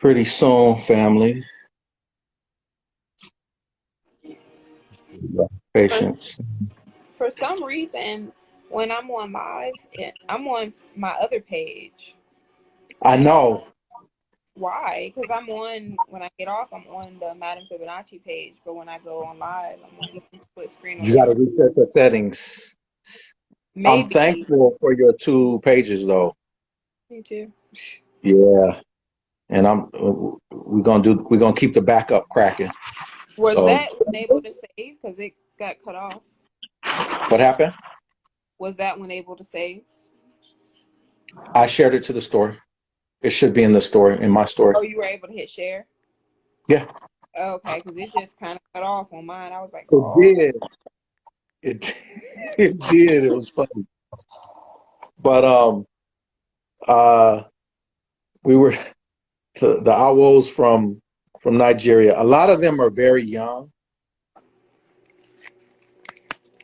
Pretty soon, family. For, Patience. for some reason, when I'm on live, I'm on my other page. I know. Why? Because when I get off, I'm on the Madame Fibonacci page, but when I go on live, I'm on split screen on You got to yours. reset the settings. I'm Maybe. thankful for your two pages, though. Me too. Yeah, and we're gonna keep the backup cracking. Was So that when able to save? Because it got cut off. what happened? Was that when able to save? I shared it to the story. It should be in the story, in my story. Oh, you were able to hit share? Yeah, Okay, because it just kind of cut off on mine. I was like, it oh. did. It it did. It was funny, but uh, we were the owls from Nigeria. A lot of them are very young.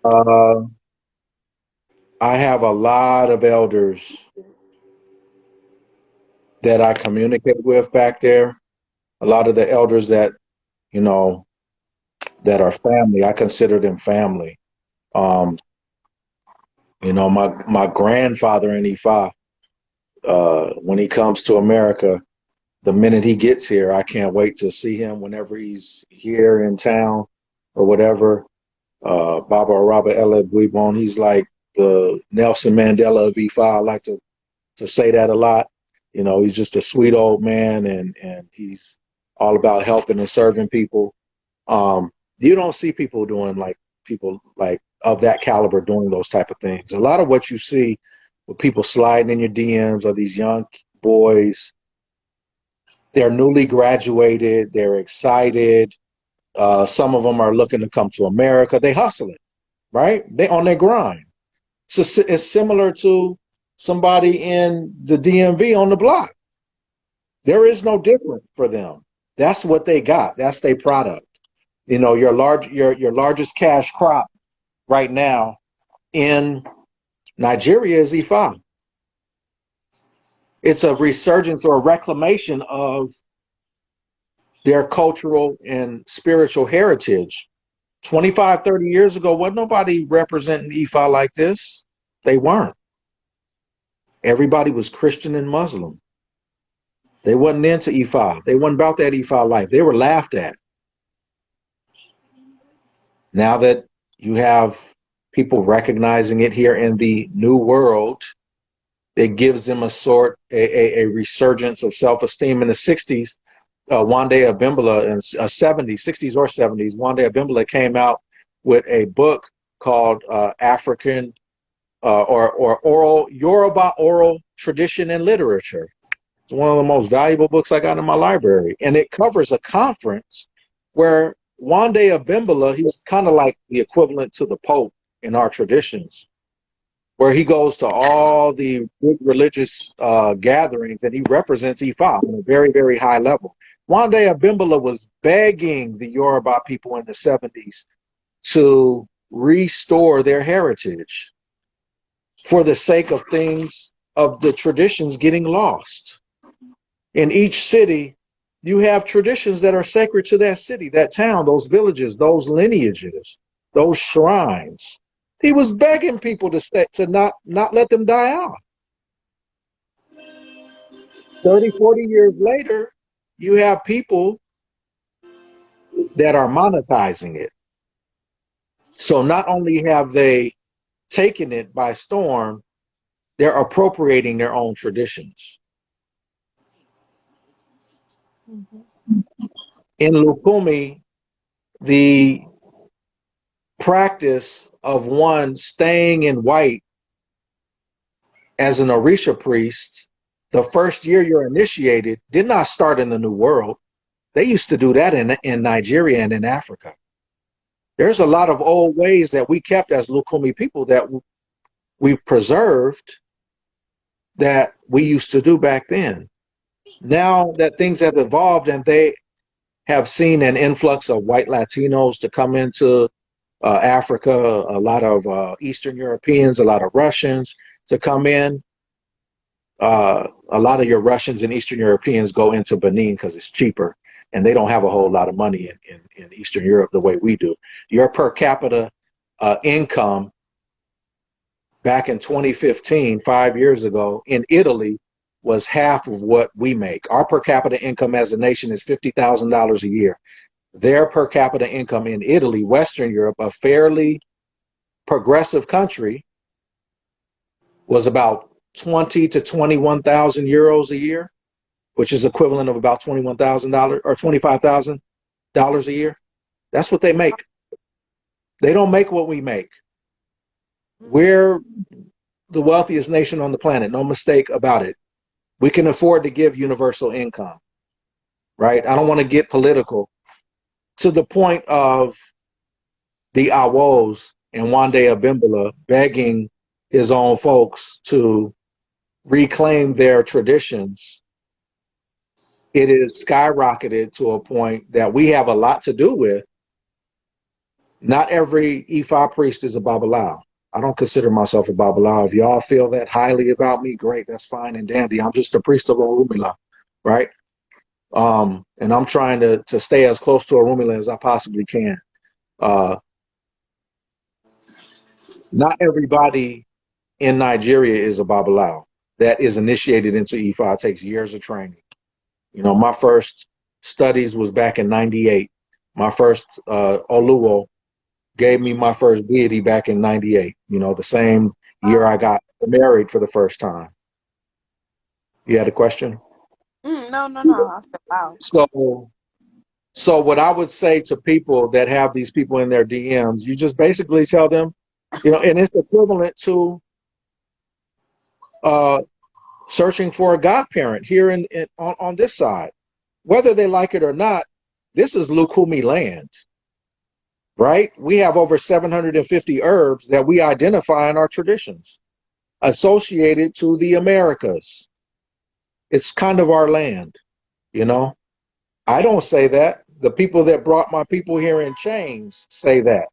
Uh, I have a lot of elders that I communicate with back there. A lot of the elders that, you know, that are family, I consider them family. Um, my grandfather in Ifa, when he comes to America, the minute he gets here, I can't wait to see him whenever he's here in town or whatever. Baba Robert Ella Guibon, he's like the Nelson Mandela of Ifa. I like to say that a lot. He's just a sweet old man, and he's all about helping and serving people. You don't see people like of that caliber doing those type of things. A lot of what you see with people sliding in your DMs are these young boys. They're newly graduated. They're excited. Some of them are looking to come to America. They hustling, right? They on their grind. So it's similar to somebody in the DMV on the block. There is no different for them. That's what they got. That's their product. Your largest cash crop right now in Nigeria is Ifa. It's a resurgence or a reclamation of their cultural and spiritual heritage. 25, 30 years ago, wasn't nobody representing Ifa like this. They weren't. Everybody was Christian and Muslim. They wasn't into Ifa. They wasn't about that Ifa life. They were laughed at. Now that you have people recognizing it here in the new world, it gives them a resurgence of self-esteem. In the 60s, Wande Abimbala, in 70s, 60s or 70s, Wande Abimbala came out with a book called African or oral Yoruba oral tradition and literature. It's one of the most valuable books I got in my library, and it covers a conference where Wande Abimbala, he's kind of like the equivalent to the Pope in our traditions, where he goes to all the big religious gatherings and he represents Ifa on a very, very high level. Wande Abimbala was begging the Yoruba people in the 70s to restore their heritage for the sake of things, of the traditions getting lost. In each city, you have traditions that are sacred to that city, that town, those villages, those lineages, those shrines. He was begging people to not let them die out. 30, 40 years later, you have people that are monetizing it. So not only have they taken it by storm, they're appropriating their own traditions. Mm-hmm. In Lukumi, the practice of one staying in white as an orisha priest, the first year you're initiated, did not start in the New World. They used to do that in Nigeria and in Africa. There's a lot of old ways that we kept as Lukumi people that we've preserved that we used to do back then. Now that things have evolved and they have seen an influx of white Latinos to come into Africa, a lot of Eastern Europeans, a lot of Russians to come in, A lot of your Russians and Eastern Europeans go into Benin because it's cheaper, and they don't have a whole lot of money in Eastern Europe the way we do. Your per capita income back in 2015, 5 years ago, in Italy was half of what we make. Our per capita income as a nation is $50,000 a year. Their per capita income in Italy, Western Europe, a fairly progressive country, was about 20 to 21,000 euros a year, which is equivalent of about $21,000 or $25,000 a year. That's what they make. They don't make what we make. We're the wealthiest nation on the planet, no mistake about it. We can afford to give universal income, right? I don't want to get political to the point of the Awos and Wande Abimbala begging his own folks to reclaim their traditions. It is skyrocketed to a point that we have a lot to do with. Not every Ifa priest is a Babalawo. I don't consider myself a Babalawo. If y'all feel that highly about me, great, that's fine and dandy. I'm just a priest of Orunmila, right? And I'm trying to stay as close to Orunmila as I possibly can. Not everybody in Nigeria is a Babalawo that is initiated into Ifa. It takes years of training. You know, my first studies was back in '98. My first Oluwo gave me my first deity back in '98. You know, the same year I got married for the first time. You had a question? No. I said, wow. So what I would say to people that have these people in their DMs, you just basically tell them, you know, and it's equivalent to searching for a godparent here on this side. Whether they like it or not, this is Lukumi land, right? We have over 750 herbs that we identify in our traditions associated to the Americas. It's kind of our land, you know? I don't say that. The people that brought my people here in chains say that,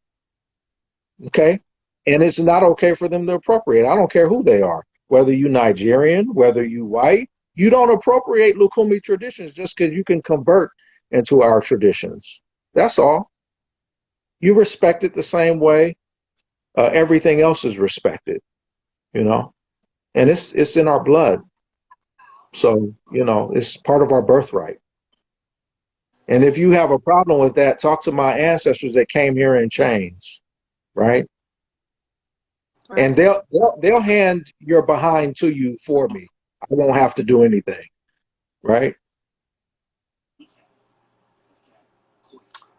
okay? And it's not okay for them to appropriate. I don't care who they are, whether you Nigerian, whether you white, you don't appropriate Lukumi traditions just because you can convert into our traditions. That's all. You respect it the same way everything else is respected, you know, and it's in our blood. So, you know, it's part of our birthright. And if you have a problem with that, talk to my ancestors that came here in chains, right? And they'll hand your behind to you for me. I won't have to do anything, right?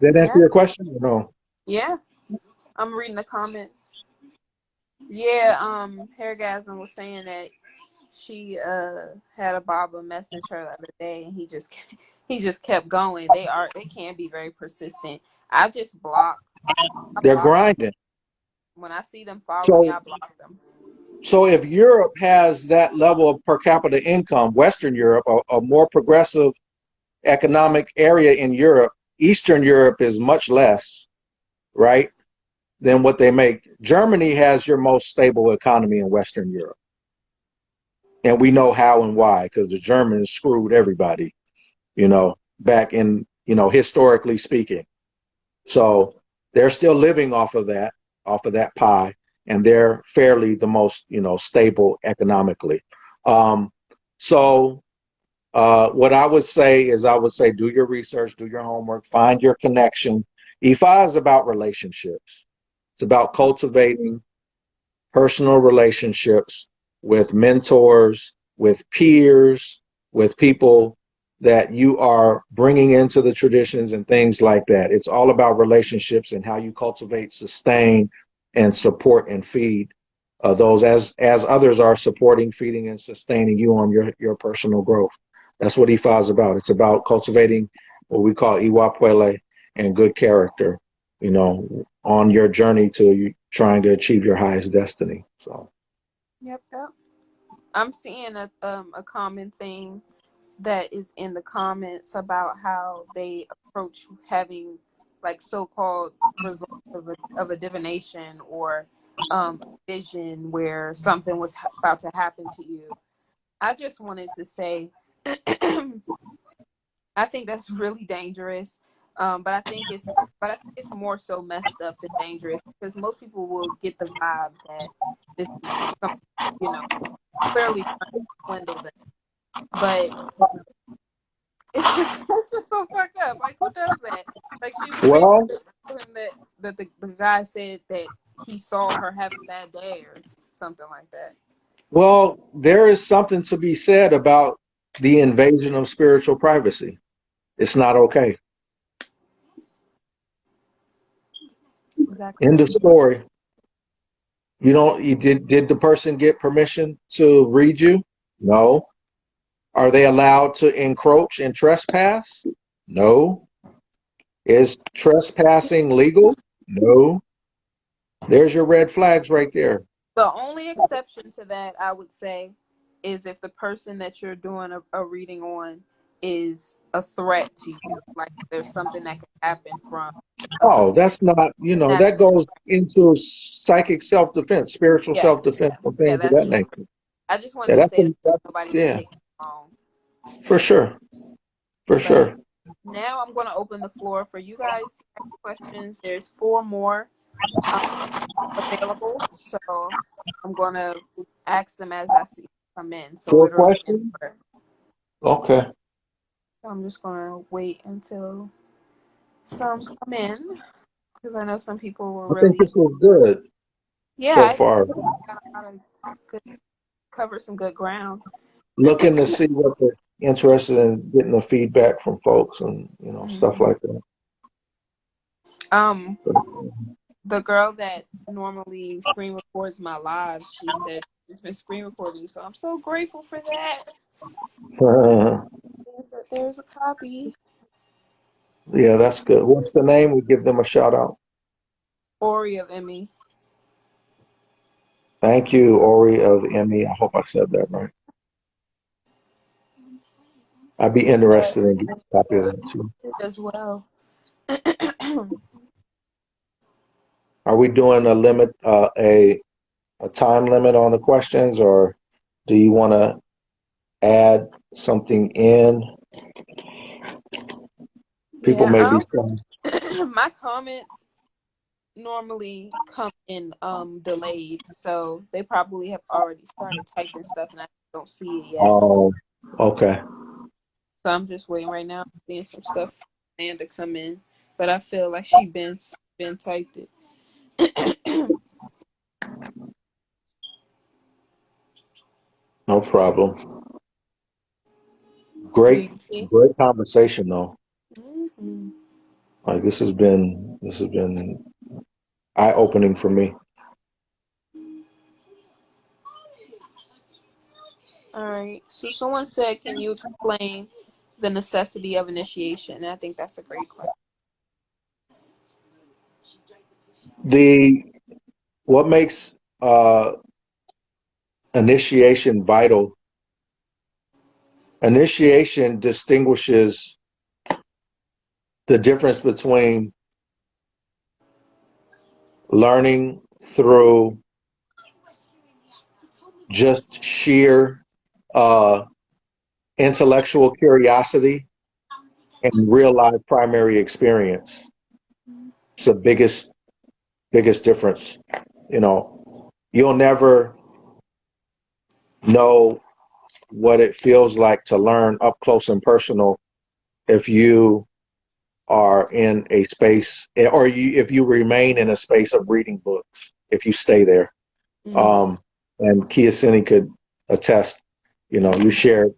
Did that answer your question or no? Yeah. I'm reading the comments. Yeah, Hairgasm was saying that she had a Baba message her the other day, and he just kept going. They can be very persistent. I just block. They're grinding. When I see them follow me, So, I block them. so if Europe has that level of per capita income, Western Europe, a more progressive economic area in Europe, Eastern Europe is much less, right, than what they make. Germany has your most stable economy in Western Europe. And we know how and why, because the Germans screwed everybody, you know, back in, you know, historically speaking. So they're still living off of that pie, and they're fairly the most, you know, stable economically. So what I would say is do your research, do your homework, find your connection. Ifa is about relationships. It's about cultivating personal relationships with mentors, with peers, with people that you are bringing into the traditions and things like that. It's all about relationships and how you cultivate, sustain, and support and feed those as others are supporting, feeding, and sustaining you on your personal growth. That's what Ifa is about. It's about cultivating what we call Iwapwele and good character, you know, on your journey to trying to achieve your highest destiny. So. Yep. I'm seeing a common thing that is in the comments about how they approach having like so-called results of a divination or vision where something was about to happen to you. I just wanted to say, I think that's really dangerous. But I think it's more so messed up than dangerous because most people will get the vibe that this is something, you know, clearly trying to swindle them. But it's just so fucked up. Like, who does that? Like, she was saying Well, to him that the guy said that he saw her have a bad day or something like that. well, there is something to be said about the invasion of spiritual privacy. It's not okay. Exactly. End of story. You don't. You did the person get permission to read you? No. Are they allowed to encroach and trespass? No. Is trespassing legal? No. There's your red flags right there. The only exception to that, I would say, is if the person that you're doing a reading on is a threat to you. Like there's something that could happen from uh Oh, that's not, that. that goes into psychic self-defense, spiritual Yes, self-defense, and yeah, things of that's that true. nature. I just wanted Yeah, to say that nobody would yeah, take it wrong. for sure, for But sure. now I'm going to open the floor for you guys to ask questions. There's 4 more um, available, so I'm going to ask them as I see them come in. So 4 literally in questions? order. Okay. So I'm just going to wait until some come in because I know some people were I think really, this was good yeah, so I think far. I could cover some good ground. Looking to see what they're interested in, getting the feedback from folks and, stuff Mhm. like that. Um, the girl that normally screen records my lives, she said she's been screen recording, so I'm so grateful for that. There's a copy. Yeah, that's good. What's the name? We give them a shout out. Ori of Emmy. Thank you, Ori of Emmy. I hope I said that right. I'd be interested Yes, in getting a copy of that too. as well. Are we doing a limit, a time limit on the questions, or do you want to add something in? People Yeah, may be saying, my comments normally come in delayed, so they probably have already started typing stuff and I don't see it yet. "Oh, okay, So I'm just waiting right now, seeing some stuff and to come in. But I feel like she been typed it. no problem." Do Great, you see? great conversation though. Mm-hmm. Like this has been eye opening for me. All right. So someone said, "Can you explain the necessity of initiation?" And I think that's a great question. The what makes initiation vital? Initiation distinguishes the difference between learning through just sheer uh, intellectual curiosity and real life primary experience. It's the biggest difference. You'll never know what it feels like to learn up close and personal if you are in a space or if you remain in a space of reading books, if you stay there. Mm-hmm. Um, and Kiyosini could attest, you shared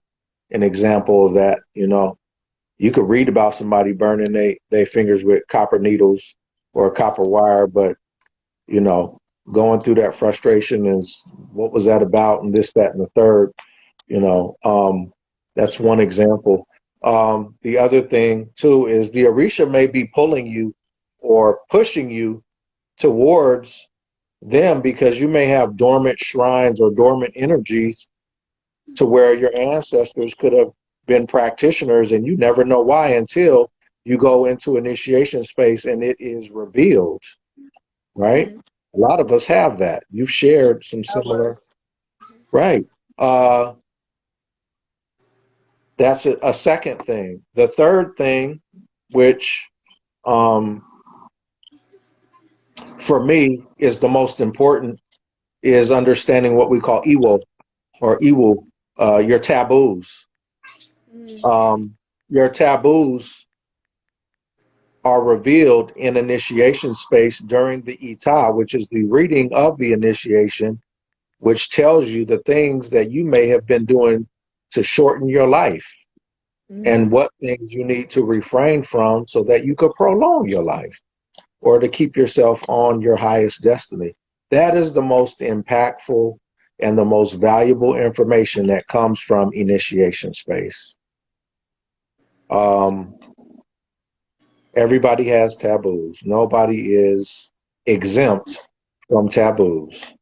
an example of that. You could read about somebody burning they fingers with copper needles or copper wire, but you know, going through that frustration is what was that about, and this, that, and the third. You know, that's one example. The other thing too is the orisha may be pulling you or pushing you towards them because you may have dormant shrines or dormant energies to where your ancestors could have been practitioners and you never know why until you go into initiation space and it is revealed, right? Mm-hmm. A lot of us have that. You've shared some I was. similar, right? Uh, That's a second thing. The third thing, which um, for me is the most important, is understanding what we call Iwo or Iwu, your taboos. Mm. Your taboos are revealed in initiation space during the Ita, which is the reading of the initiation, which tells you the things that you may have been doing to shorten your life and Mm-hmm. what things you need to refrain from so that you could prolong your life or to keep yourself on your highest destiny. That is the most impactful and the most valuable information that comes from initiation space. Um, Everybody has taboos. Nobody is exempt from taboos.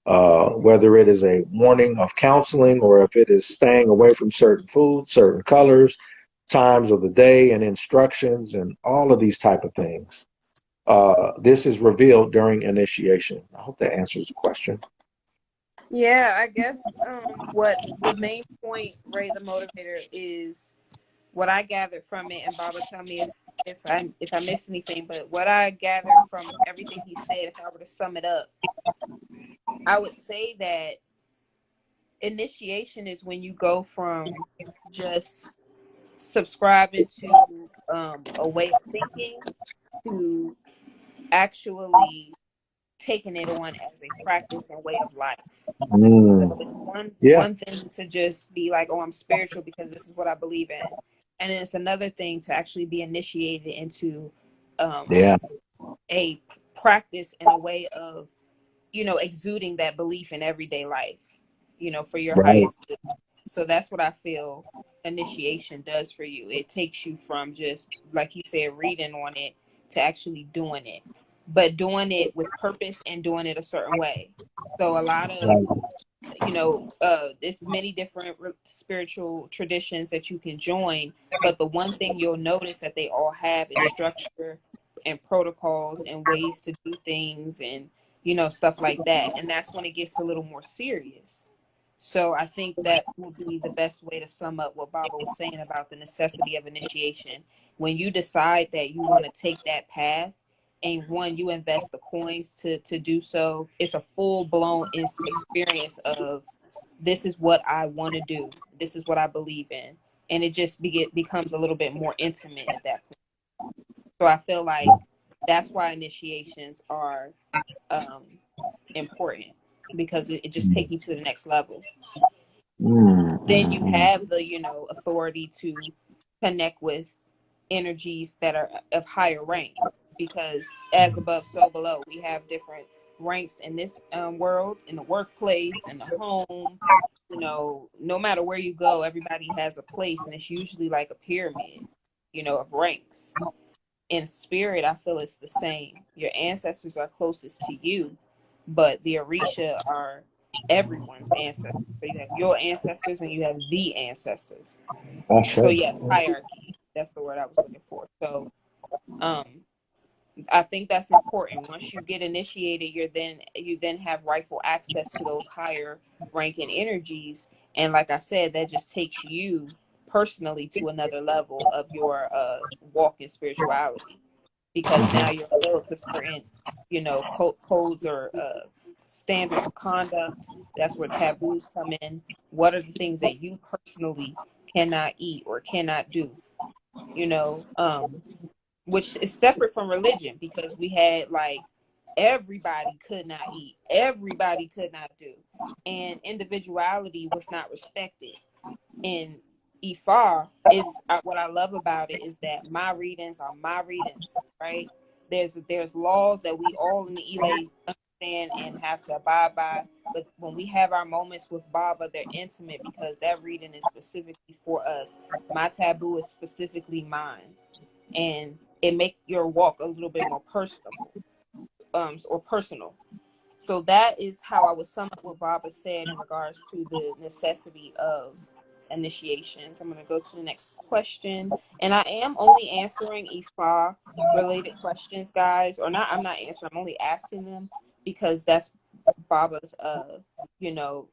Whether it is a warning of counseling or if it is staying away from certain foods, certain colors, times of the day, and instructions, and all of these type of things. This is revealed during initiation. I hope that answers the question. Yeah, I guess what the main point, Ray the Motivator, is what I gathered from it, and Baba, tell me if I missed anything, but what I gathered from everything he said, if I were to sum it up, I would say that initiation is when you go from just subscribing to a way of thinking to actually taking it on as a practice and way of life. So Mm, it's yeah, one thing to just be like, oh, I'm spiritual because this is what I believe in. And then it's another thing to actually be initiated into um, yeah, a practice and a way of, exuding that belief in everyday life, for your right, highest good. So that's what I feel initiation does for you. It takes you from just, like you said, reading on it to actually doing it, but doing it with purpose and doing it a certain way. So a lot of right, there's many different spiritual traditions that you can join, but the one thing you'll notice that they all have is structure and protocols and ways to do things and stuff like that, and that's when it gets a little more serious. So I think that will be the best way to sum up what Baba was saying about the necessity of initiation. When you decide that you want to take that path, and one, you invest the coins to do so, it's a full blown experience of, this is what I want to do, this is what I believe in, and it just becomes a little bit more intimate at that point. So I feel like that's why initiations are um, important, because it just mm, takes you to the next level. mm, Then you mm, have the authority to connect with energies that are of higher rank, because as above so below, we have different ranks in this world, in the workplace, in the home. No matter where you go, everybody has a place, and it's usually like a pyramid, of ranks. In spirit, I feel it's the same. Your ancestors are closest to you, but the orisha are everyone's ancestors. So you have your ancestors and you have the ancestors. mm. So Ashe. you have hierarchy. That's the word I was looking for. So um I think that's important. Once you get initiated, you then have rightful access to those higher ranking energies. And like I said, that just takes you personally to another level of your walk in spirituality, because now you're held to certain, codes or standards of conduct. That's where taboos come in. What are the things that you personally cannot eat or cannot do? You know, which is separate from religion, because we had like everybody could not eat, everybody could not do, and individuality was not respected. In Ifar, is what I love about it is that my readings are my readings, right? There's laws that we all in the Elay understand and have to abide by, but when we have our moments with Baba, they're intimate because that reading is specifically for us. My taboo is specifically mine, and it make your walk a little bit more personable, or personal. So that is how I would sum up what Baba said in regards to the necessity of initiations. I'm going to go to the next question, and I am only answering Ifa related questions, guys, or not. I'm not answering. I'm only asking them because that's Baba's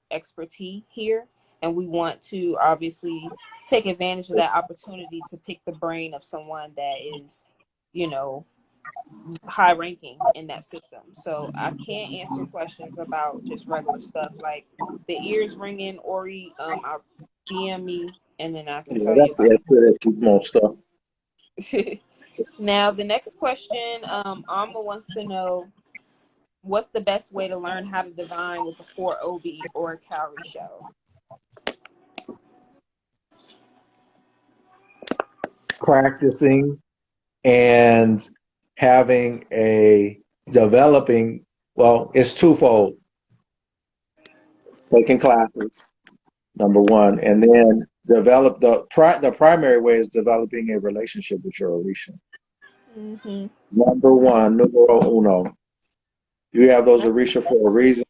expertise here. and we want to obviously take advantage of that opportunity to pick the brain of someone that is, you know, high ranking in that system. So I can't answer questions about just regular stuff like the ears ringing. Ori, I'll DM me and then I can Yeah, tell you that's about it. That's more stuff. it. Now the next question, Alma wants to know, what's the best way to learn how to divine with a 4 OB or a cowrie shell? Practicing and having a developing, well, it's twofold. Taking classes, number one, and then develop the primary way is developing a relationship with your orisha. Mm-hmm. Number one, numero uno. You have those orisha for a reason.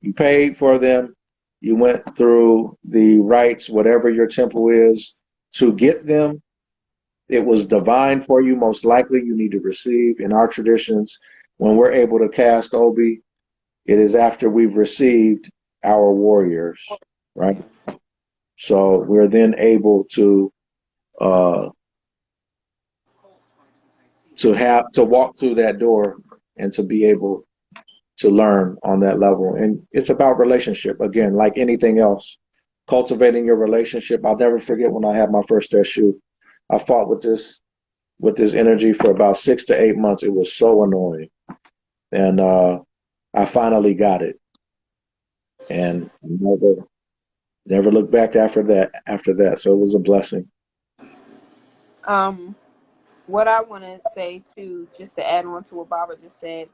You paid for them. You went through the rites, whatever your temple is, to get them. It was divine for you. Most likely, you need to receive. In our traditions, when we're able to cast Obi, it is after we've received our warriors, right? So we're then able uh, to walk through that door and to be able to learn on that level. And it's about relationship again, like anything else. Cultivating your relationship. I'll never forget when I had my first issue. I fought with this energy for about 6 to 8 months. It was so annoying, and I finally got it, and never looked back after that. After that, so it was a blessing. Um, what I want to say too, just to add on to what Baba just said,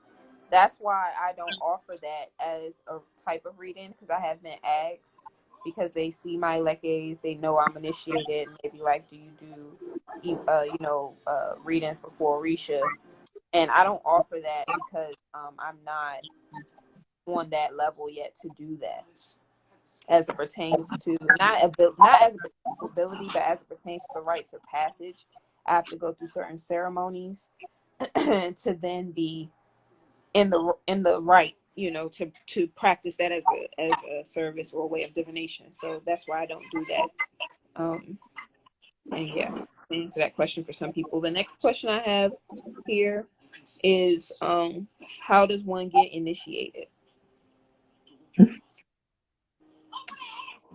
that's why I don't offer that as a type of reading, because I have been asked, because they see my leches, they know I'm initiated, and they be like, "Do you do, readings before Orisha?" And I don't offer that because I'm not on that level yet to do that, as it pertains to not as a ability, but as it pertains to the rites of passage. I have to go through certain ceremonies to then be in the right, to practice that as a service or a way of divination. So that's why I don't do that. Um, and yeah, to answer that question for some people. The next question I have here is, how does one get initiated?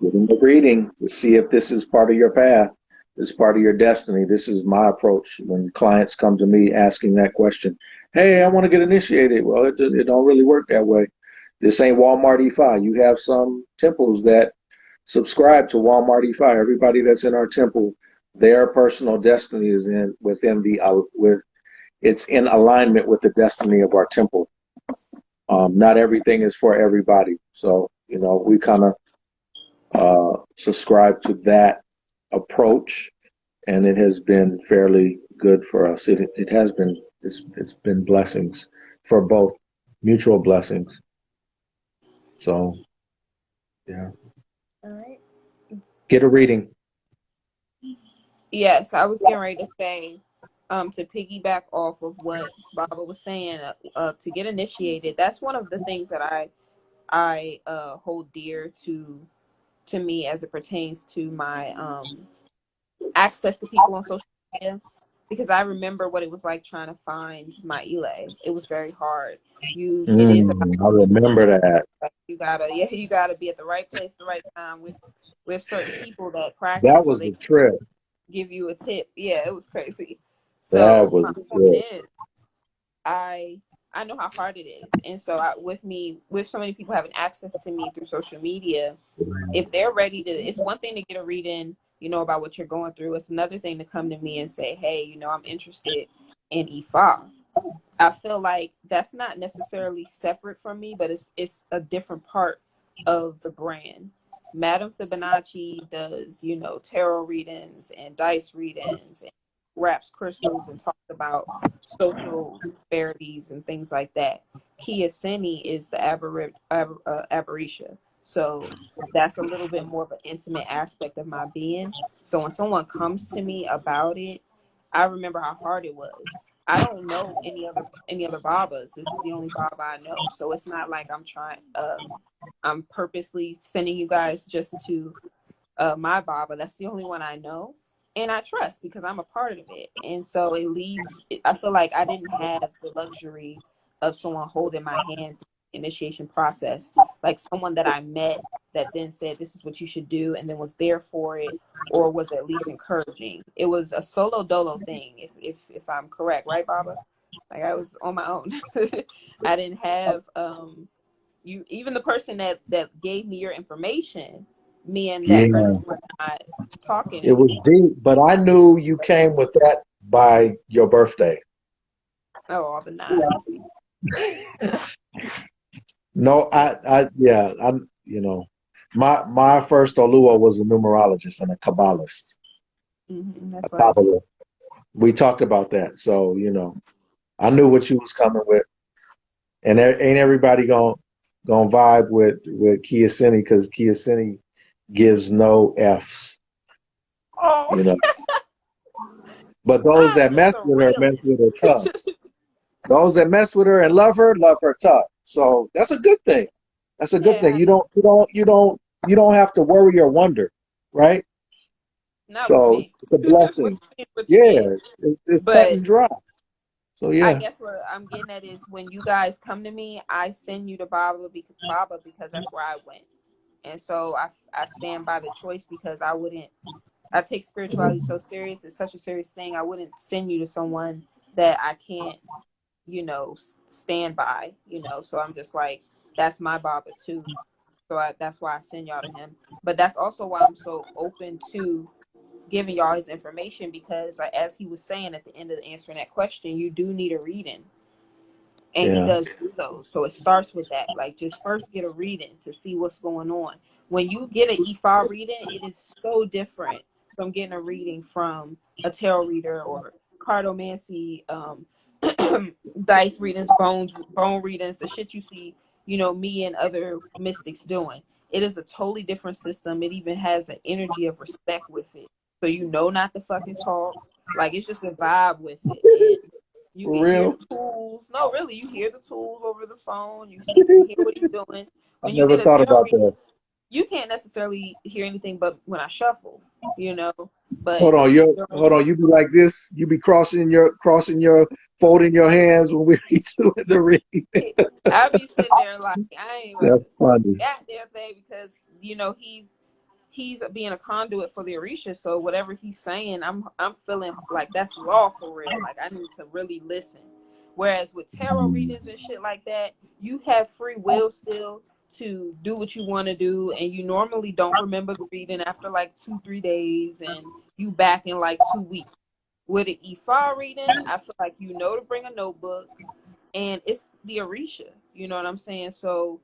Giving the reading to see if this is part of your path, this is part of your destiny. This is my approach when clients come to me asking that question. Hey, I want to get initiated. Well, it don't really work that way. This ain't Walmart E5. You have some temples that subscribe to Walmart E5. Everybody that's in our temple, their personal destiny is it's in alignment with the destiny of our temple. Not everything is for everybody. So, we kind of subscribe to that approach, and it has been fairly good for us. It has been it's been blessings for both, mutual blessings. So yeah, All right. get a reading. Yes, I was getting ready to say, to piggyback off of what Baba was saying, to get initiated. That's one of the things that I hold dear to me as it pertains to my access to people on social media, because I remember what it was like trying to find my Elay. It was very hard. It is about I remember that. you gotta be at the right place at the right time with certain people that That practice, so was they a trip. give you a tip. Yeah, it was crazy. That So was my a point trip. is, I know how hard it is, and so with so many people having access to me through social media, if they're ready to, it's one thing to get a reading, about what you're going through. It's another thing to come to me and say, hey, I'm interested in Ifa. I feel like that's not necessarily separate from me, but it's a different part of the brand. Madame Fibonacci does, tarot readings and dice readings and wraps crystals and talks about social disparities and things like that. Kia Seni is the Aborisha. So that's a little bit more of an intimate aspect of my being. So when someone comes to me about it, I remember how hard it was. I don't know any other Babas. This is the only Baba I know. So it's not like I'm purposely sending you guys just to my Baba. That's the only one I know and I trust because I'm a part of it. And so it leads, I feel like I didn't have the luxury of someone holding my hand through the initiation process, like someone that I met that then said, this is what you should do, and then was there for it, or was at least encouraging. It was a solo dolo thing, if I'm correct, right, Baba? Like I was on my own. I didn't have you, even the person that gave me your information, me and that Yeah, person were not talking it was anymore. deep, but I knew you came with that by your birthday. Oh, all the nines. No, yeah, my first Olua was a numerologist and a Kabbalist, a That's right. Kabbalah. We talked about that, so I knew what you was coming with, and ain't everybody gonna vibe with Kiyoshini because Kiyoshini gives no Fs, Oh, you know. But those I'm that just mess a with her mess with her tough. realist. Those that mess with her and love her tough. So that's a good thing. That's a good thing. Yeah, You don't have to worry or wonder, right? not with So me. it's a blessing. What you Yeah, mean? it's cut But and dry. So I yeah, guess what I'm getting at is when you guys come to me, I send you to Baba because that's where I went. And so I stand by the choice because I take spirituality so serious. It's such a serious thing. I wouldn't send you to someone that I can't, stand by, So I'm just like, that's my Baba too. So that's why I send y'all to him. But that's also why I'm so open to giving y'all his information because, like, as he was saying at the end of answering that question, you do need a reading, and he yeah, does do those. So it starts with that. Like, just first get a reading to see what's going on. When you get an E5 reading, it is so different from getting a reading from a tarot reader or cardomancy, dice readings, bone readings, the shit you see, me and other mystics doing. It is a totally different system. It even has an energy of respect with it. So not to fucking talk. Like, it's just a vibe with it. And you for can hear real. the tools. No, really, you hear the tools over the phone. You can hear what he's doing. I When you never get a thought tarot about reading, that. you can't necessarily hear anything but when I shuffle, you know. Hold But on, hold on. You be like this. You be folding your hands when we be doing the reading. I be sitting there like I ain't about That's to say funny. goddamn thing because he's being a conduit for the Orisha. So whatever he's saying, I'm feeling like that's law for real. Like I need to really listen. Whereas with tarot readings and shit like that, you have free will still to do what you want to do, and you normally don't remember the reading after like 2-3 days, and you back in like 2 weeks. With an E5 reading, I feel like to bring a notebook and it's the Orisha. You know what I'm saying? So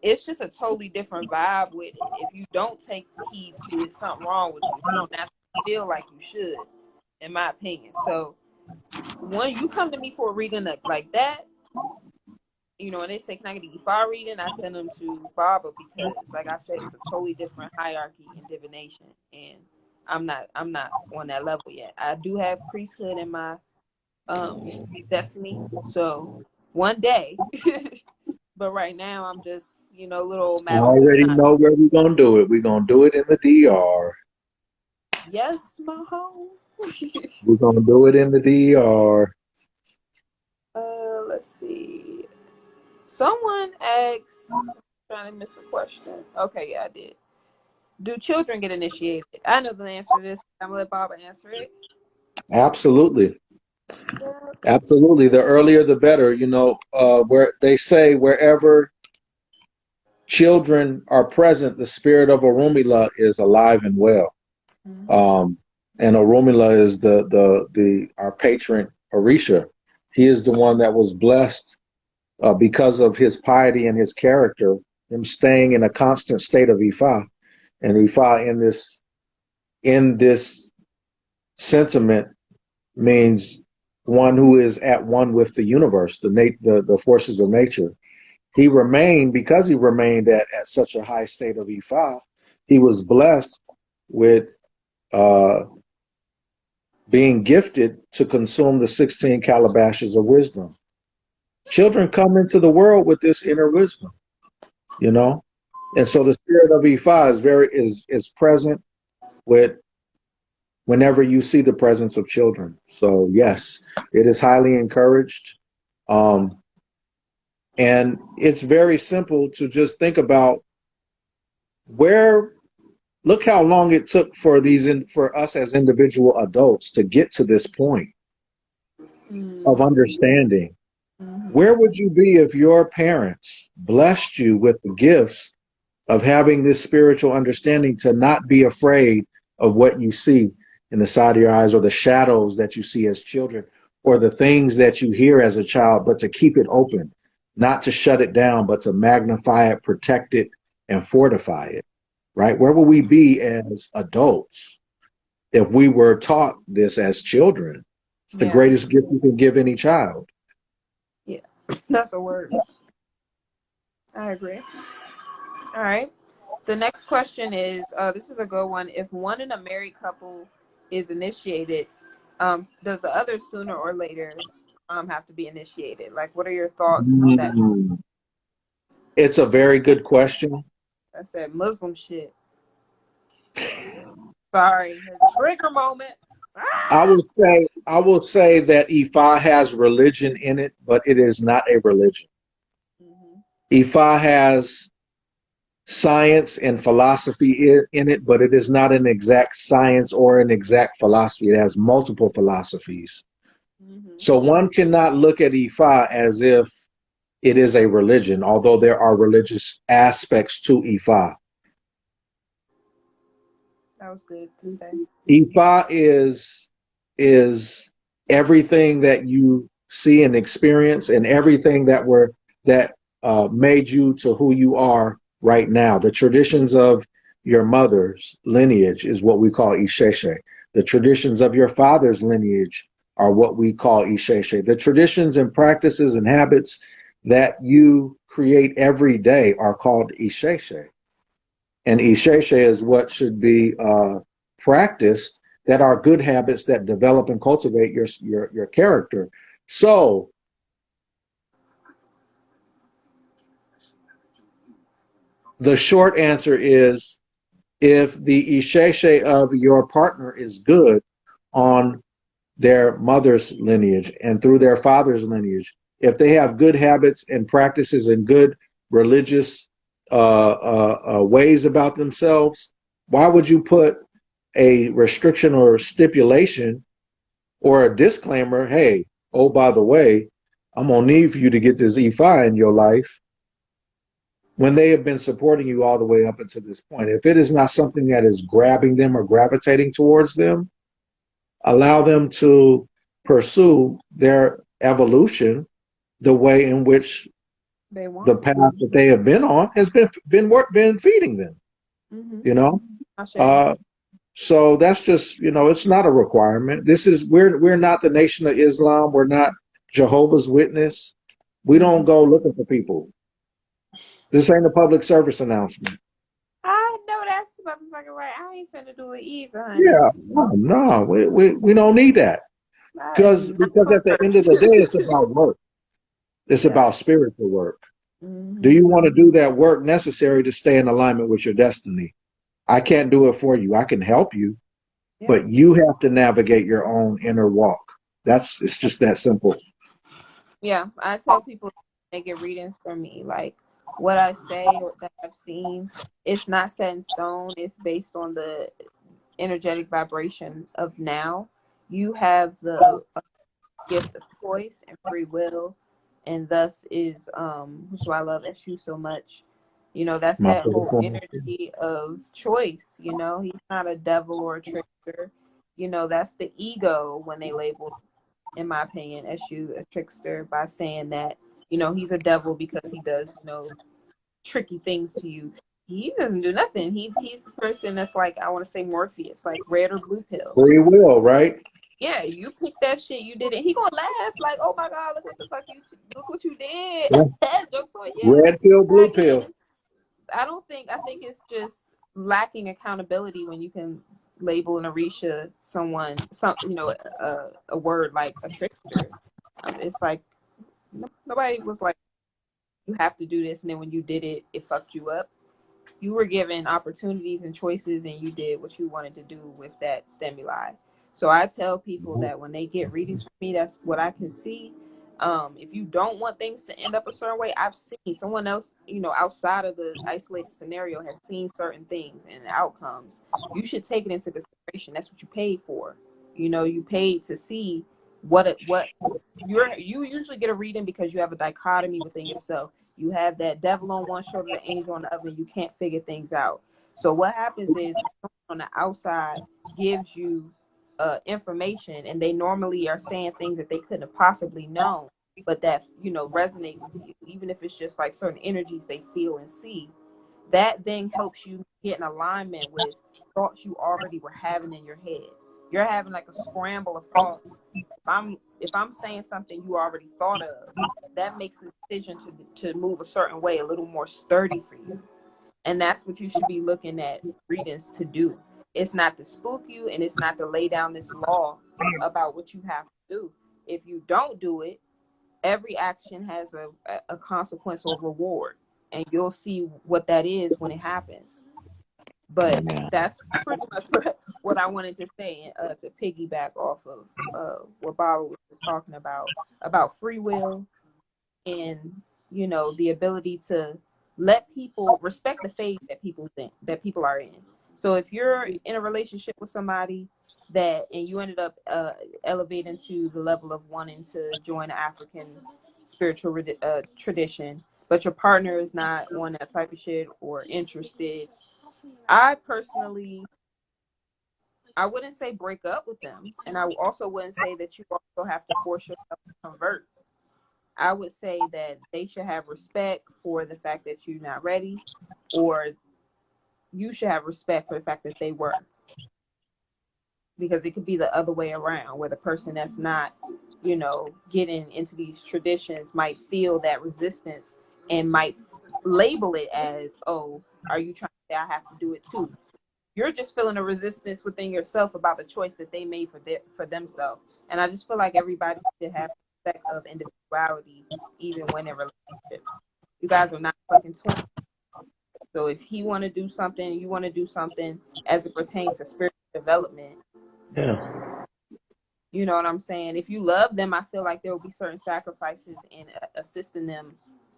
it's just a totally different vibe with it. If you don't take heed to it, something wrong with you. If you don't naturally feel like you should, in my opinion. So when you come to me for a reading like that, and they say, "Can I get an E5 reading?" I send them to Baba because, like I said, it's a totally different hierarchy in divination, and I'm not on that level yet. I do have priesthood in my destiny, so one day. But right now, I'm just, little old I Madeline. already know where we're gonna do it. We're gonna do it in the DR. Yes, my home. We're gonna do it in the DR. Let's see. Someone asked, trying to miss a question. Okay, yeah, I did. Do children get initiated? I know the answer to this. I'm gonna let Baba answer it. Absolutely. Yeah. Absolutely. The earlier the better, where they say wherever children are present, the spirit of Orunmila is alive and well. Mm-hmm. Um, and Orunmila is the our patron Orisha. He is the one that was blessed because of his piety and his character, him staying in a constant state of Ifa. And Ifa in this sentiment means one who is at one with the universe, the forces of nature. Because he remained at such a high state of Ifa, he was blessed with uh, being gifted to consume the 16 calabashes of wisdom. Children come into the world with this inner wisdom, you know? And so the spirit of Ifa is present with whenever you see the presence of children. So yes, it is highly encouraged. Um, and it's very simple to just think about where look how long it took for for us as individual adults to get to this point of understanding. Where would you be if your parents blessed you with the gifts of having this spiritual understanding to not be afraid of what you see in the side of your eyes or the shadows that you see as children or the things that you hear as a child, but to keep it open, not to shut it down, but to magnify it, protect it, and fortify it, right? Where will we be as adults if we were taught this as children? It's the greatest gift you can give any child. Yeah, that's a word. I agree. All right. The next question is, this is a good one. If one in a married couple is initiated, does the other sooner or later have to be initiated? Like, what are your thoughts on that? It's a very good question. I said Muslim shit. Sorry, trigger moment. I will say that Ifa has religion in it, but it is not a religion. Ifa has science and philosophy in it, but it is not an exact science or an exact philosophy. It has multiple philosophies. So one cannot look at Ifa as if it is a religion, although there are religious aspects to Ifa. That was good to say. Ifa is everything that you see and experience, and everything that made you to who you are right now. The traditions of your mother's lineage is what we call Isheshe. The traditions of your father's lineage are what we call Isheshe. The traditions and practices and habits that you create every day are called Isheshe. And Isheshe is what should be practiced, that are good habits that develop and cultivate your character. So the short answer is, if the Isheshe of your partner is good on their mother's lineage and through their father's lineage, if they have good habits and practices and good religious ways about themselves, why would you put a restriction or stipulation or a disclaimer? Hey, oh, by the way, I'm going to need for you to get this E5 in your life, when they have been supporting you all the way up until this point. If it is not something that is grabbing them or gravitating towards them, allow them to pursue their evolution the way in which the path that they have been on has been feeding them. You know, so that's just, it's not a requirement. We're not the Nation of Islam. We're not Jehovah's Witness. We don't go looking for people. This ain't a public service announcement. I know that's motherfucking right. I ain't finna do it either, honey. Yeah, no, we don't need that. Because at the end of the day, it's about work. It's about spiritual work. Do you want to do that work necessary to stay in alignment with your destiny? I can't do it for you. I can help you, but you have to navigate your own inner walk. It's just that simple. Yeah, I tell people they get readings from me. Like, what I say or that I've seen, it's not set in stone. It's based on the energetic vibration of now. You have the gift of choice and free will, and thus is which is why I love SU so much. That's that whole energy of choice. He's not a devil or a trickster. That's the ego when they label, in my opinion, SU a trickster by saying that he's a devil because he does tricky things to you. He doesn't do nothing. He's the person that's like, I want to say Morpheus, like red or blue pill. Free will, right? Yeah, you pick that shit. You did it. He gonna laugh like, oh my god, look what you did. Yeah. Jokes on you. Red pill, blue pill. I think it's just lacking accountability when you can label an orisha someone, a word like a trickster. It's like nobody was like, you have to do this, and then when you did it, it fucked you up. You were given opportunities and choices, and you did what you wanted to do with that stimuli. So I tell people that when they get readings from me, that's what I can see. If you don't want things to end up a certain way, I've seen someone else, outside of the isolated scenario, has seen certain things and outcomes. You should take it into consideration. That's what you paid for. You paid to see what you usually get a reading because you have a dichotomy within yourself. You have that devil on one shoulder, the angel on the other, and you can't figure things out. So what happens is someone on the outside gives you information, and they normally are saying things that they couldn't have possibly known, but that resonate with you, even if it's just like certain energies they feel and see. That then helps you get in alignment with thoughts you already were having in your head. You're having like a scramble of thoughts. If I'm saying something you already thought of, that makes the decision to move a certain way a little more sturdy for you. And that's what you should be looking at readings to do. It's not to spook you, and it's not to lay down this law about what you have to do. If you don't do it, every action has a consequence or reward, and you'll see what that is when it happens. But that's pretty much what I wanted to say, to piggyback off of what Baba was talking about free will, and the ability to let people respect the faith that people are in. So if you're in a relationship with somebody and you ended up elevating to the level of wanting to join the African spiritual tradition, but your partner is not on that type of shit or interested, I personally, I wouldn't say break up with them, and I also wouldn't say that you also have to force yourself to convert. I would say that they should have respect for the fact that you're not ready, or you should have respect for the fact that they were. Because it could be the other way around, where the person that's not, getting into these traditions might feel that resistance and might label it as, oh, are you trying to say I have to do it too? You're just feeling a resistance within yourself about the choice that they made for themselves. And I just feel like everybody should have respect of individuality, even when in relationships. You guys are not fucking twins. So if he want to do something, you want to do something as it pertains to spiritual development. Yeah. You know what I'm saying? If you love them, I feel like there will be certain sacrifices in assisting them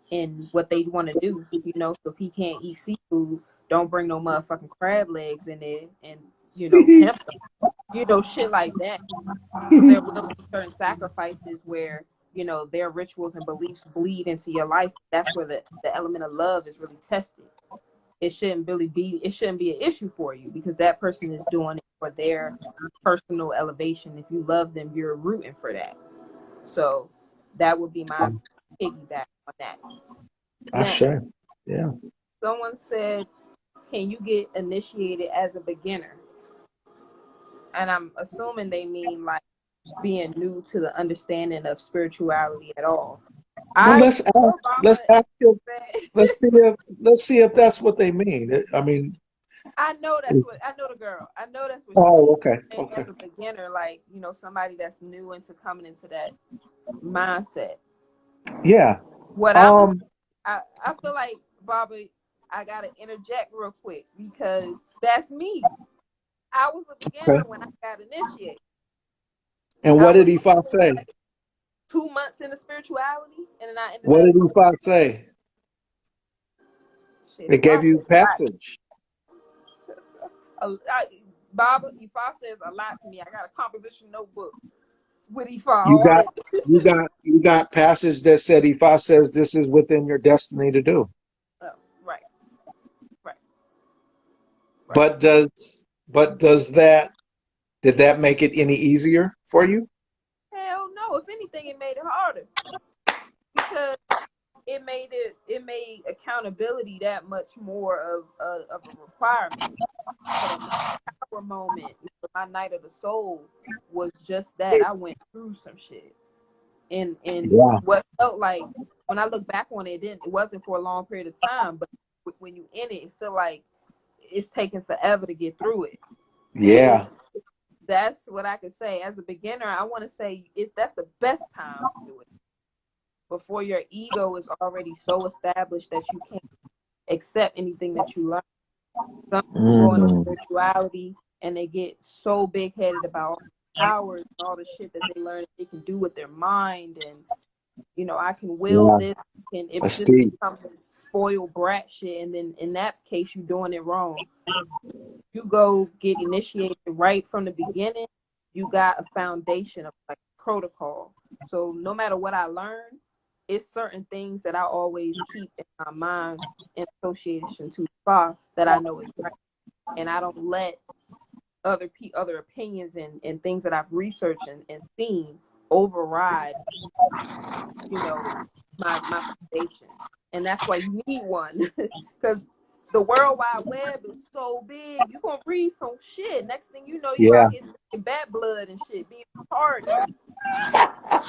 in what they want to do. So if he can't eat seafood, don't bring no motherfucking crab legs in there, and tempt them. Shit like that. So there will be certain sacrifices where their rituals and beliefs bleed into your life. That's where the element of love is really tested. It shouldn't be an issue for you, because that person is doing it for their personal elevation. If you love them, you're rooting for that. So that would be my piggyback on that. Sure. Yeah. Someone said, can you get initiated as a beginner? And I'm assuming they mean like being new to the understanding of spirituality at all. Well, I let's ask if, let's see if that's what they mean. I mean, I know the girl. I know that's what she oh, means. okay, And as a beginner, like, somebody that's new into coming into that mindset. yeah. What I feel like, Bobby, I gotta interject real quick, because that's me. I was a beginner Okay. when I got initiated. And I what did was Ifa say? like 2 months into spirituality, and then I ended What up, did Ifa say? shit, It if I gave you says passage. Baba, Ifa says a lot to me. I got a composition notebook with Ifa You on got it. you got passage that said Ifa says this is within your destiny to do. Oh, right, right, right. But does that did that make it any easier for you? Hell no. If anything, it made it harder, because it made accountability that much more of a requirement. So my power moment, my night of the soul, was just that. I went through some shit, and Yeah. what felt like, when I look back on it, it wasn't for a long period of time, but when you in it, it feel like it's taking forever to get through it. Yeah. That's what I could say. As a beginner, I want to say that's the best time to do it before your ego is already so established that you can't accept anything that you learn. Some people go into Mm. spirituality and they get so big headed about all the powers and all the shit that they learn they can do with their mind, and I can will Yeah. this, and it That's just deep. becomes this spoiled brat shit. And then in that case, you're doing it wrong. You go get initiated right from the beginning. You got a foundation of like protocol. So no matter what I learn, it's certain things that I always keep in my mind in association to spa that I know is right, and I don't let other opinions and things that I've researched and seen override, my foundation. And that's why you need one. Because the World Wide Web is so big, you're gonna read some shit. Next thing you know, you Yeah. out here drinking bat blood and shit, being retarded.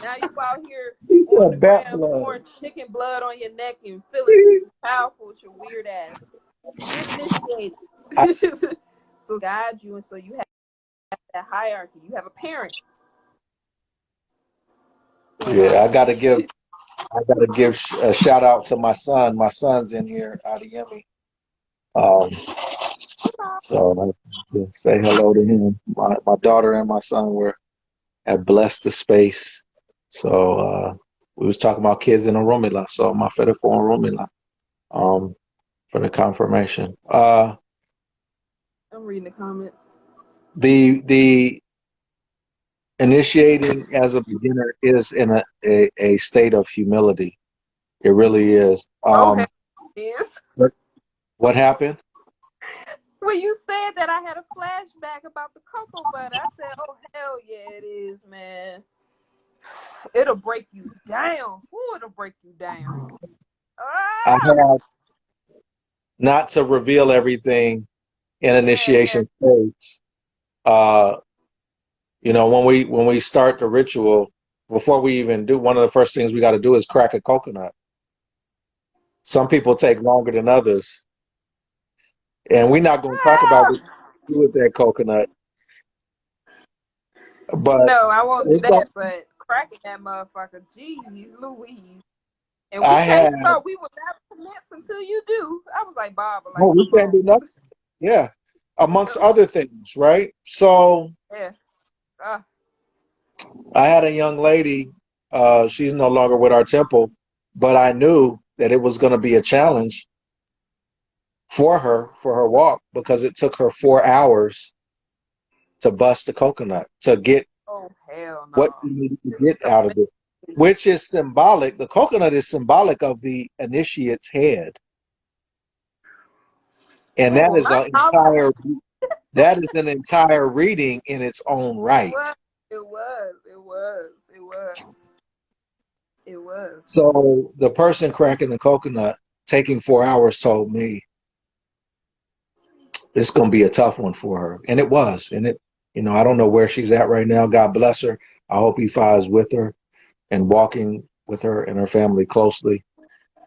Now you out here He on the said bat gram blood. pouring chicken blood on your neck and feeling super powerful with your weird ass. Get initiated. I, So guide you, and so you have that hierarchy. You have a parent. yeah, I gotta give a shout out to my son. My son's in here, Adiyemi. Um, so I say hello to him. My daughter and my son have blessed the space. So we was talking about kids in Oromila. So my fed for Oromila for the confirmation. I'm reading the comments. The initiating as a beginner is in a state of humility. It really is. Oh, hell it is. What happened? When you said that, I had a flashback about the cocoa butter. I said, "Oh hell yeah, it is, man. It'll break you down. Ooh, it'll break you down." I Ah! have not to reveal everything in Yeah. initiation stage. Uh, when we start the ritual, before we even do, one of the first things we got to do is crack a coconut. Some people take longer than others, and we're not going to talk about what Ah! to do with that coconut. But No, I won't do it's like that. But cracking that motherfucker, jeez, Louise. And we I can't had, start. We will not commence until you do. I was like, Baba, oh, like, we come can't on. do nothing. Yeah, amongst Yep. other things, right? So Yeah. Ah. I had a young lady. She's no longer with our temple, but I knew that it was going to be a challenge for her walk because it took her 4 hours to bust the coconut to get Oh hell what no. she needed to get out of it, which is symbolic. The coconut is symbolic of the initiate's head, and Oh, my mama. that is an entire reading in its own It right. was. It was. It was. It was. It was. So the person cracking the coconut, taking 4 hours, told me it's going to be a tough one for her, and it was. And I don't know where she's at right now. God bless her. I hope he is with her and walking with her and her family closely.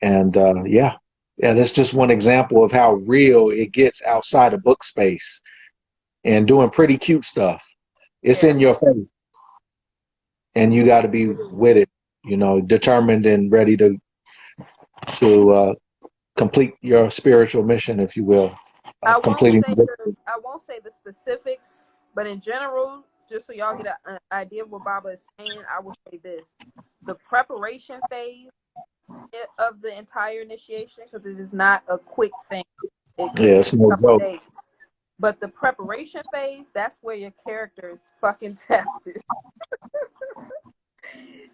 And yeah, that's just one example of how real it gets outside of book space and doing pretty cute stuff. It's Yeah. in your face, and you got to be with it, determined and ready to complete your spiritual mission, if you will, I of won't completing say the book. the specifics, but in general, just so y'all get an idea of what Baba is saying, I will say this: the preparation phase of the entire initiation, because it is not a quick thing. It could Yeah, take it's no a couple joke. days. But the preparation phase, that's where your character is fucking tested.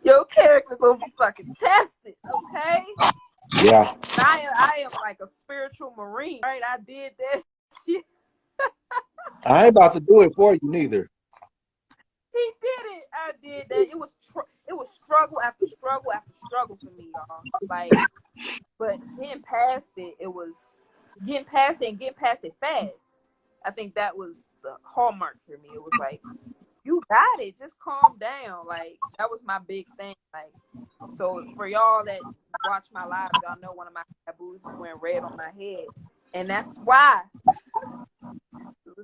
Your character gonna be fucking tested, okay? Yeah, I am like a spiritual marine, right? I did that shit. I ain't about to do it for you neither. He did it. I did that. It was struggle after struggle after struggle for me, y'all. Like, but getting past it, it was getting past it and getting past it fast. I think that was the hallmark for me. It was like, you got it. Just calm down. Like, that was my big thing. Like, so for y'all that watch my lives, y'all know one of my taboos is wearing red on my head, and that's why.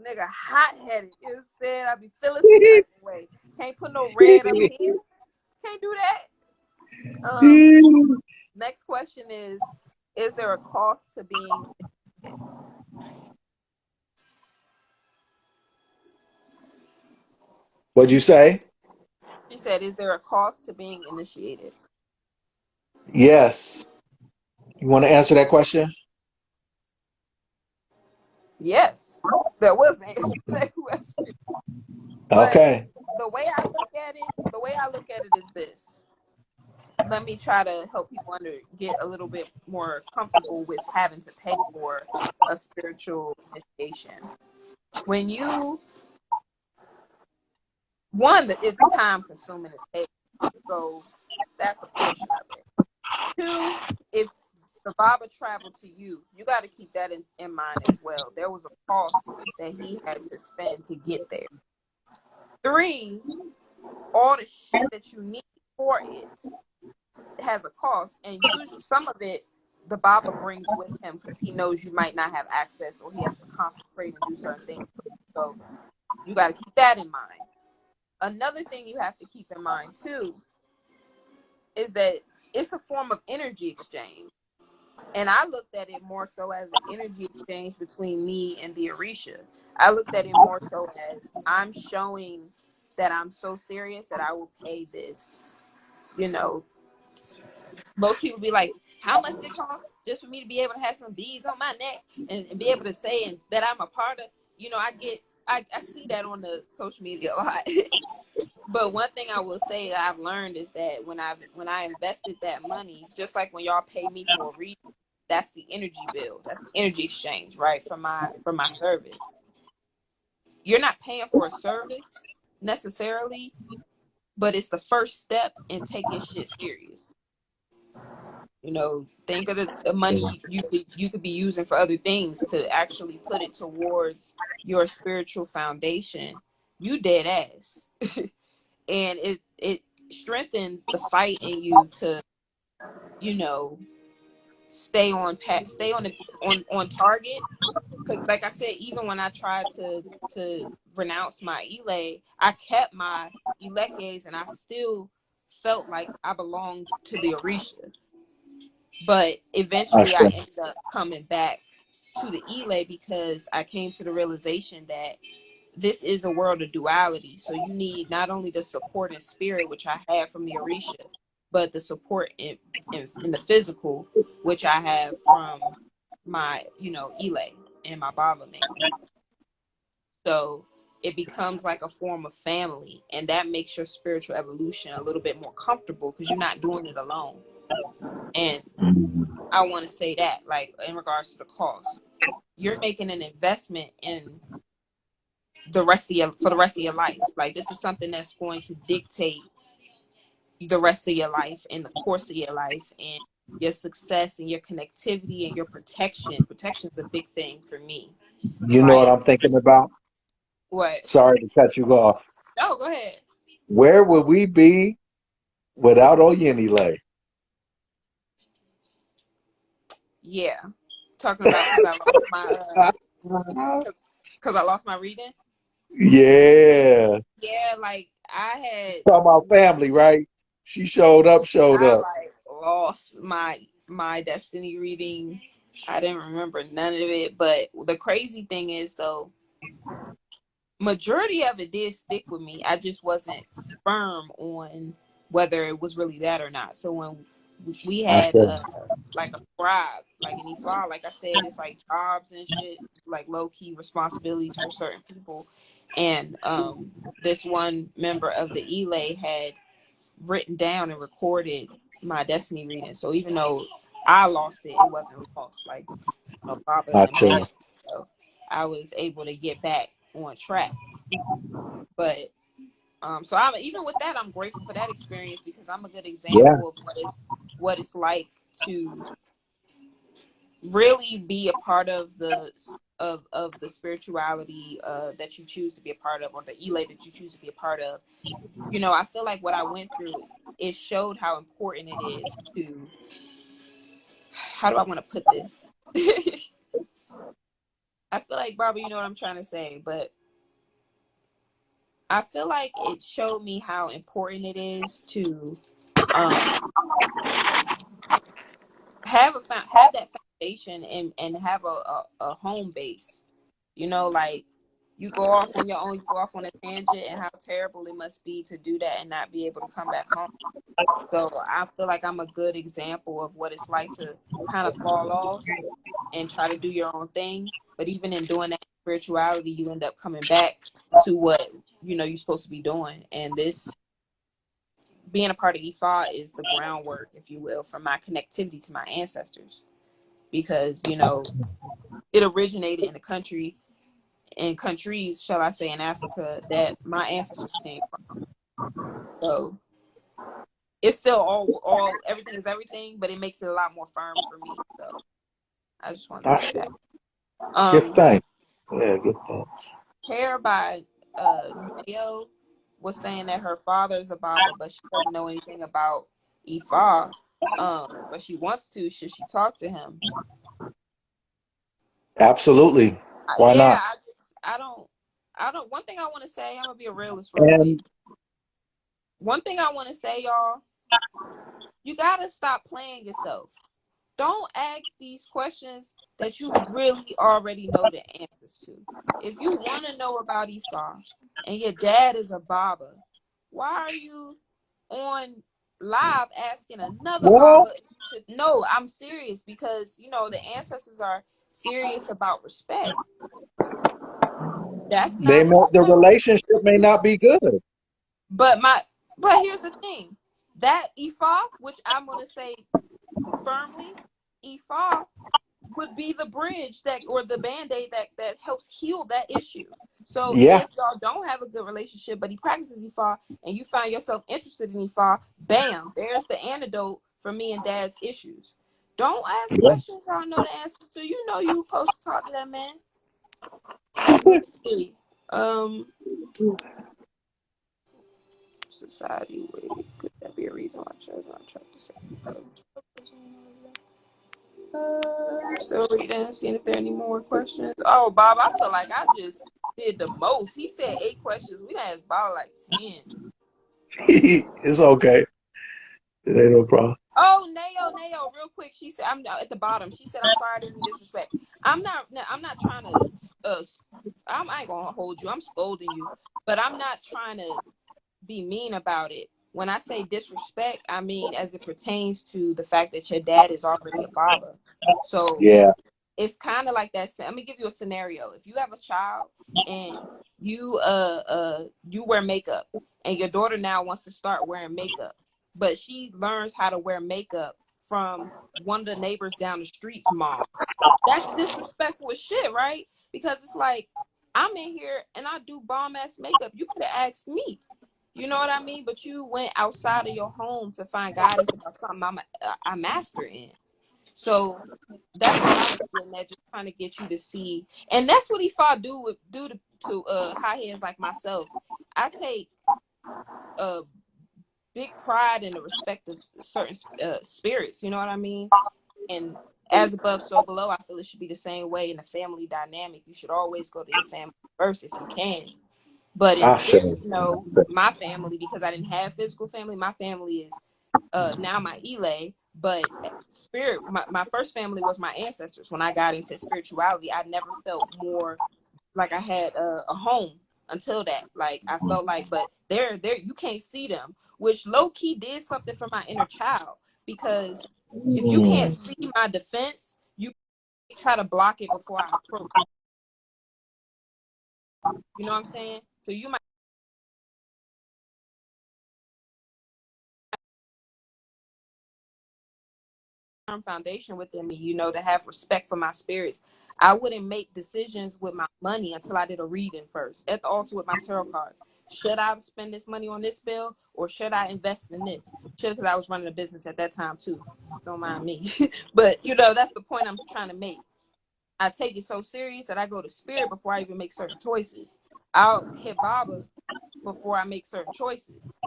nigga hot headed. You know what I be feeling some type of way. Can't put no red up here. Can't do that. Next question is there a cost to being initiated? What'd you say? She said, is there a cost to being initiated? Yes. You want to answer that question? Yes. That was the answer to that question. But Okay. the way I look at it is this. Let me try to help people get a little bit more comfortable with having to pay for a spiritual initiation. When you one, it's time consuming as hell, so that's a portion of it. Two, if the Baba traveled to you, you got to keep that in mind as well. There was a cost that he had to spend to get there. Three, all the shit that you need for it has a cost, and usually some of it the Baba brings with him because he knows you might not have access or he has to consecrate and do certain things. So you got to keep that in mind. Another thing you have to keep in mind too is that it's a form of energy exchange. And I looked at it more so as an energy exchange between me and the Orisha. I looked at it more so as I'm showing that I'm so serious that I will pay this. You know, most people be like, how much does it cost just for me to be able to have some beads on my neck and be able to say and that I'm a part of, I see that on the social media a lot. But one thing I will say that I've learned is that when I invested that money, just like when y'all pay me for a reason, that's the energy bill. That's the energy exchange, right? For my service. You're not paying for a service necessarily, but it's the first step in taking shit serious. Think of the money you could be using for other things to actually put it towards your spiritual foundation. You dead ass. And it strengthens the fight in you to stay on target, because like I said, even when I tried to renounce my Ile, I kept my Ilekes and I still felt like I belonged to the Orisha, but eventually I ended up coming back to the Ile because I came to the realization that this is a world of duality. So you need not only the support in spirit, which I have from the Orisha, but the support in the physical, which I have from my, Ile and my Baba mainly. So it becomes like a form of family, and that makes your spiritual evolution a little bit more comfortable because you're not doing it alone. And I want to say that, like, in regards to the cost, you're making an investment in for the rest of your life. Like, this is something that's going to dictate the rest of your life and the course of your life and your success and your connectivity and your protection. Protection is a big thing for me, You know what right? I'm thinking about? What? Sorry to cut you off. Oh, go ahead. Where would we be without Oyinile? Yeah, talking about because I lost my reading. Yeah. Yeah, like I Talking about family, right? She showed up, showed up. like lost my destiny reading. I didn't remember none of it, but the crazy thing is though, majority of it did stick with me. I just wasn't firm on whether it was really that or not. So when we I had said, like a scribe, like an Ifa, like I said, it's like jobs and shit, like low key responsibilities for certain people. And this one member of the Ile had written down and recorded my destiny reading. So even though I lost it, it wasn't lost. Like, Baba and I them said, had. So I was able to get back on track. But so I'm even with that, I'm grateful for that experience because I'm a good yeah, example of what it's like to really be a part of the spirituality that you choose to be a part of, or the Ile that you choose to be a part of. I feel like what I went through, it showed how important it is to, how do I want to put this? I feel like, Barbara, you know what I'm trying to say, but I feel like it showed me how important it is to um have that foundation and have a home base. You know, like you go off on your own, you go off on a tangent, and how terrible it must be to do that and not be able to come back home. So I feel like I'm a good example of what it's like to kind of fall off and try to do your own thing. But even in doing that spirituality, you end up coming back to what you're supposed to be doing. And this being a part of Ifa is the groundwork, if you will, for my connectivity to my ancestors. Because, it originated in the country, in countries, shall I say, in Africa that my ancestors came from. So it's still all everything is everything, but it makes it a lot more firm for me. So I just wanted to I say that. give thanks. Yeah, give thanks. Hair by Nayo was saying that her father is a Baba, but she doesn't know anything about Ifa. But she wants to. Should she talk to him? Absolutely. Why Yeah, not? I don't. One thing I want to say, I'm gonna be a realist real quick. And One thing I want to say, y'all, you gotta stop playing yourself. Don't ask these questions that you really already know the answers to. If you want to know about Ifa and your dad is a Baba, why are you on live asking another well, Baba? No, I'm serious because the ancestors are serious about respect. That's not the respect. relationship may not be good. But here's the thing. That Ifa, which I'm gonna say firmly, Ifa would be the bridge that or the band-aid that helps heal that issue. So Yeah. if y'all don't have a good relationship, but he practices Ifa and you find yourself interested in Ifa, bam, there's the antidote for me and dad's issues. Don't ask Yeah. questions y'all know the answers to. You know you supposed to talk to that man. Let's see. Society, wait, could that be a reason why children are trying to say? I'm still reading, seeing if there are any more questions. Oh, Bob, I feel like I just did the most. He said 8 questions. We done asked Bob like 10. It's okay. It ain't no problem. Oh, Nayo, real quick. She said, I'm at the bottom. She said, I'm sorry, I didn't mean disrespect. I'm not trying to, I ain't gonna hold you. I'm scolding you, but I'm not trying to be mean about it. When I say disrespect, I mean as it pertains to the fact that your dad is already a Baba. So Yeah. it's kind of like that. Let me give you a scenario. If you have a child and you wear makeup and your daughter now wants to start wearing makeup, but she learns how to wear makeup from one of the neighbors down the street's mom. That's disrespectful as shit, right? Because it's like I'm in here and I do bomb ass makeup. You could have asked me. You know what I mean? But you went outside of your home to find guidance about something I master in. So that's all I was getting at, just trying to get you to see. And that's what Ifa do to high heads like myself. I take a big pride in the respect of certain spirits. You know what I mean? And as above, so below. I feel it should be the same way in a family dynamic. You should always go to your family first if you can. But in I spirit, say. my family, because I didn't have physical family, my family is now my Elay, but spirit, my first family was my ancestors. When I got into spirituality, I never felt more like I had a home until that. Like I felt like, but they're you can't see them, which low key did something for my inner child because if you can't Mm. see my defense, you try to block it before I approach. You know what I'm saying? So you might firm foundation within me, to have respect for my spirits. I wouldn't make decisions with my money until I did a reading first. At the altar with my tarot cards. Should I spend this money on this bill or should I invest in this? Should, because I was running a business at that time too. Don't mind me. But that's the point I'm trying to make. I take it so serious that I go to spirit before I even make certain choices. I'll hit Baba before I make certain choices,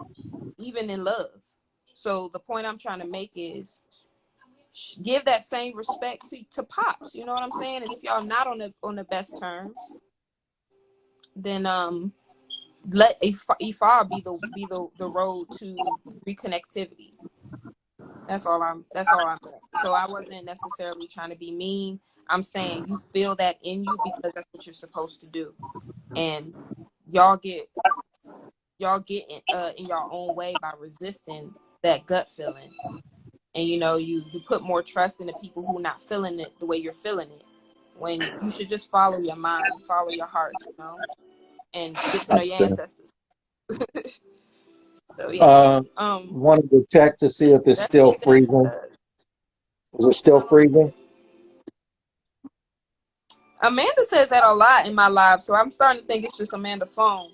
even in love. So the point I'm trying to make is give that same respect to Pops. You know what I'm saying? And if y'all not on the best terms, then let Ifar be the road to reconnectivity. That's all I'm saying. So I wasn't necessarily trying to be mean. I'm saying you feel that in you because that's what you're supposed to do. And y'all get in your own way by resisting that gut feeling. And you put more trust in the people who are not feeling it the way you're feeling it. When you should just follow your mind, follow your heart, and get to know your ancestors. So yeah. Wanted to check to see if it's That's still it. freezing. Is it still freezing? Amanda says that a lot in my live, so I'm starting to think it's just Amanda's phone.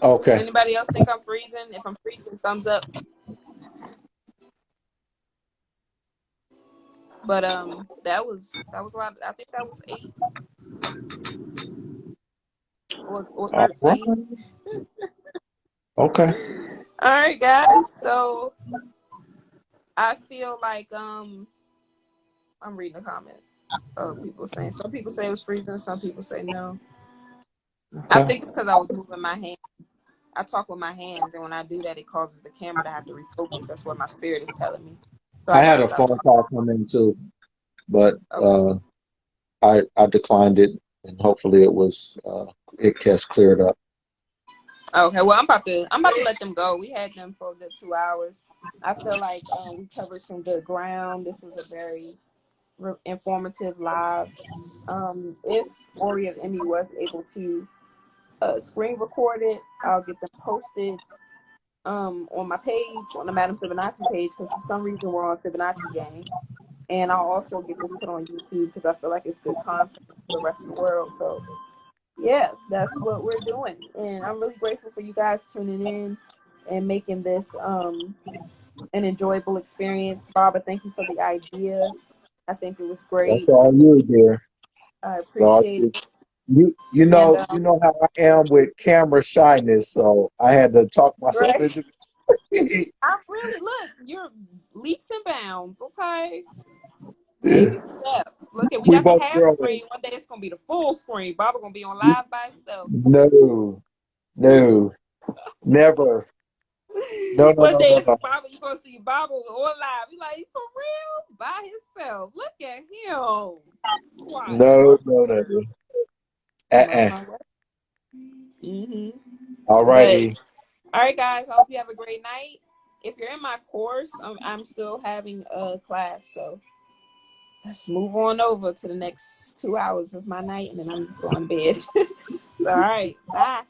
Okay. Anybody else think I'm freezing? If I'm freezing, thumbs up. But that was a lot. I think that was 8 or 13. Okay. All right, guys. So I feel like I'm reading the comments. People saying, some people say it was freezing, some people say no. Okay. I think it's because I was moving my hand. I talk with my hands, and when I do that, it causes the camera to have to refocus. That's what my spirit is telling me. So I I had gotta a stop phone talking. call come in too, but Okay. I declined it, and hopefully it has cleared up. Okay. Well, I'm about to let them go. We had them for a good 2 hours. I feel like we covered some good ground. This was a very informative live. If Ori of Emmy was able to screen record it, I'll get them posted on my page, on the Madam Fibonacci page, because for some reason we're on Fibonacci Gang. And I'll also get this put on YouTube because I feel like it's good content for the rest of the world. So yeah, that's what we're doing. And I'm really grateful for you guys tuning in and making this an enjoyable experience. Baba, thank you for the idea. I think it was That's great. all you, dear. I appreciate it. You And know how I am with camera shyness, so I had to talk myself right. into. I really look, you're leaps and bounds, okay? Baby steps. Look at, we We got the both half growing. screen. One day it's gonna be the full screen. Baba gonna be on live by himself. No, no, never. No, no, One no, day no, it's no. Baba. You gonna see Baba on live. You like, for real? By himself. Look at him. Watch. No, Mark my no, no, no. words. Mark my words. All But righty. all right, guys. I hope you have a great night. If you're in my course, I'm still having a class, so let's move on over to the next 2 hours of my night, and then I'm going to bed. So, all right. Bye.